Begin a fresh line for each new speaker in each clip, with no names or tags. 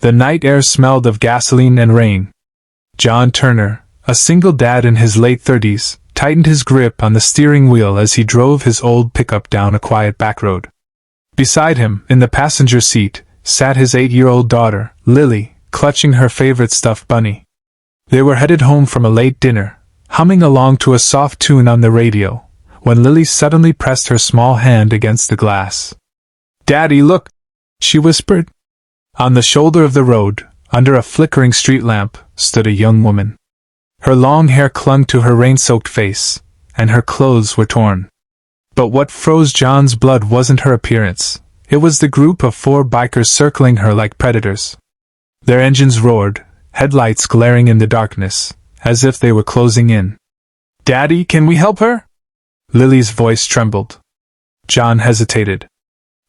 The night air smelled of gasoline and rain. John Turner, a single dad in his late 30s, tightened his grip on the steering wheel as he drove his old pickup down a quiet back road. Beside him, in the passenger seat, sat his 8-year-old daughter, Lily, clutching her favorite stuffed bunny. They were headed home from a late dinner, humming along to a soft tune on the radio, when Lily suddenly pressed her small hand against the glass. "Daddy, look!" she whispered. On the shoulder of the road, under a flickering street lamp, stood a young woman. Her long hair clung to her rain-soaked face, and her clothes were torn. But what froze John's blood wasn't her appearance. It was the group of 4 bikers circling her like predators. Their engines roared, headlights glaring in the darkness, as if they were closing in. "Daddy, can we help her?" Lily's voice trembled. John hesitated.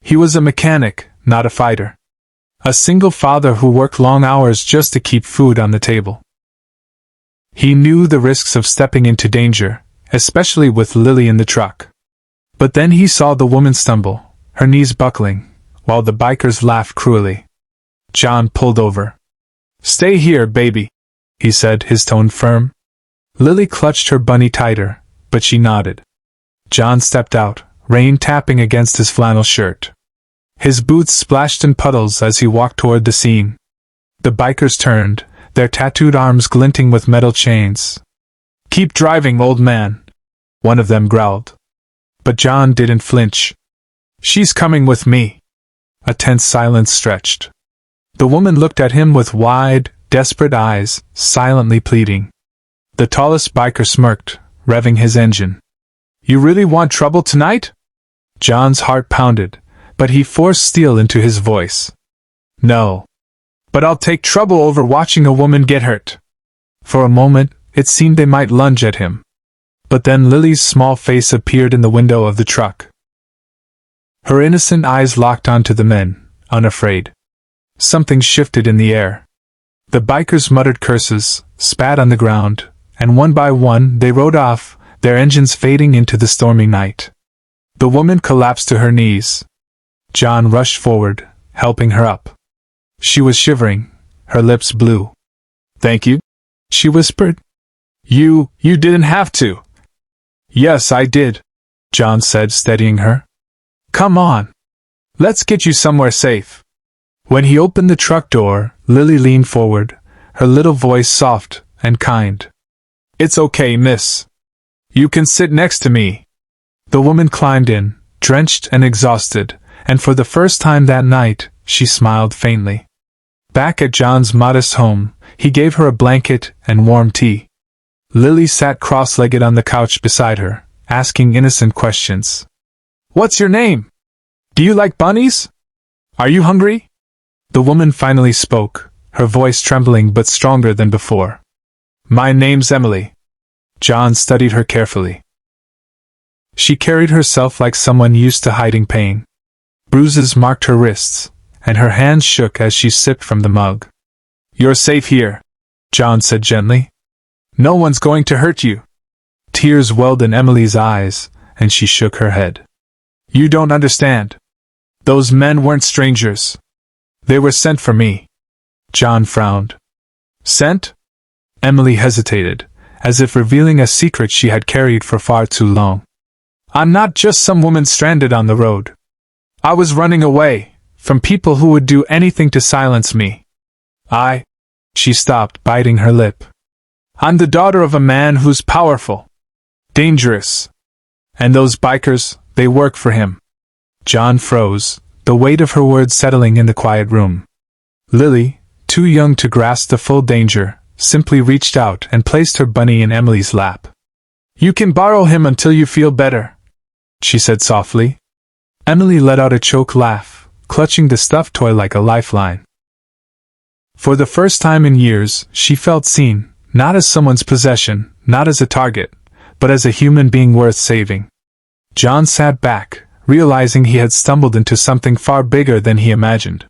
He was a mechanic, not a fighter. A single father who worked long hours just to keep food on the table. He knew the risks of stepping into danger, especially with Lily in the truck. But then he saw the woman stumble, her knees buckling, while the bikers laughed cruelly. John pulled over. "Stay here, baby," he said, his tone firm. Lily clutched her bunny tighter, but she nodded. John stepped out, rain tapping against his flannel shirt. His boots splashed in puddles as he walked toward the scene. The bikers turned, their tattooed arms glinting with metal chains. "Keep driving, old man," one of them growled. But John didn't flinch. "She's coming with me." A tense silence stretched. The woman looked at him with wide, desperate eyes, silently pleading. The tallest biker smirked, revving his engine. "You really want trouble tonight?" John's heart pounded, but he forced steel into his voice. "No. But I'll take trouble over watching a woman get hurt." For a moment, it seemed they might lunge at him. But then Lily's small face appeared in the window of the truck. Her innocent eyes locked onto the men, unafraid. Something shifted in the air. The bikers muttered curses, spat on the ground, and one by one they rode off, their engines fading into the stormy night. The woman collapsed to her knees. John rushed forward, helping her up. She was shivering, her lips blue. "Thank you," she whispered. You didn't have to." "Yes, I did," John said, steadying her. "Come on. Let's get you somewhere safe." When he opened the truck door, Lily leaned forward, her little voice soft and kind. "It's okay, miss. You can sit next to me." The woman climbed in, drenched and exhausted, and for the first time that night, she smiled faintly. Back at John's modest home, he gave her a blanket and warm tea. Lily sat cross-legged on the couch beside her, asking innocent questions. "What's your name? Do you like bunnies? Are you hungry?" The woman finally spoke, her voice trembling but stronger than before. "My name's Emily." John studied her carefully. She carried herself like someone used to hiding pain. Bruises marked her wrists, and her hands shook as she sipped from the mug. "You're safe here," John said gently. "No one's going to hurt you." Tears welled in Emily's eyes, and she shook her head. "You don't understand. Those men weren't strangers. They were sent for me." John frowned. "Sent?" Emily hesitated, as if revealing a secret she had carried for far too long. "I'm not just some woman stranded on the road. I was running away, from people who would do anything to silence me. She stopped, biting her lip. "I'm the daughter of a man who's powerful. Dangerous. And those bikers, they work for him." John froze, the weight of her words settling in the quiet room. Lily, too young to grasp the full danger, simply reached out and placed her bunny in Emily's lap. "You can borrow him until you feel better," she said softly. Emily let out a choked laugh, clutching the stuffed toy like a lifeline. For the first time in years, she felt seen, not as someone's possession, not as a target, but as a human being worth saving. John sat back, realizing he had stumbled into something far bigger than he imagined.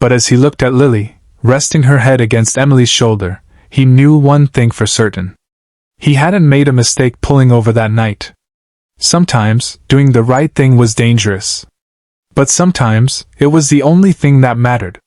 But as he looked at Lily, resting her head against Emily's shoulder, he knew one thing for certain. He hadn't made a mistake pulling over that night. Sometimes, doing the right thing was dangerous. But sometimes, it was the only thing that mattered.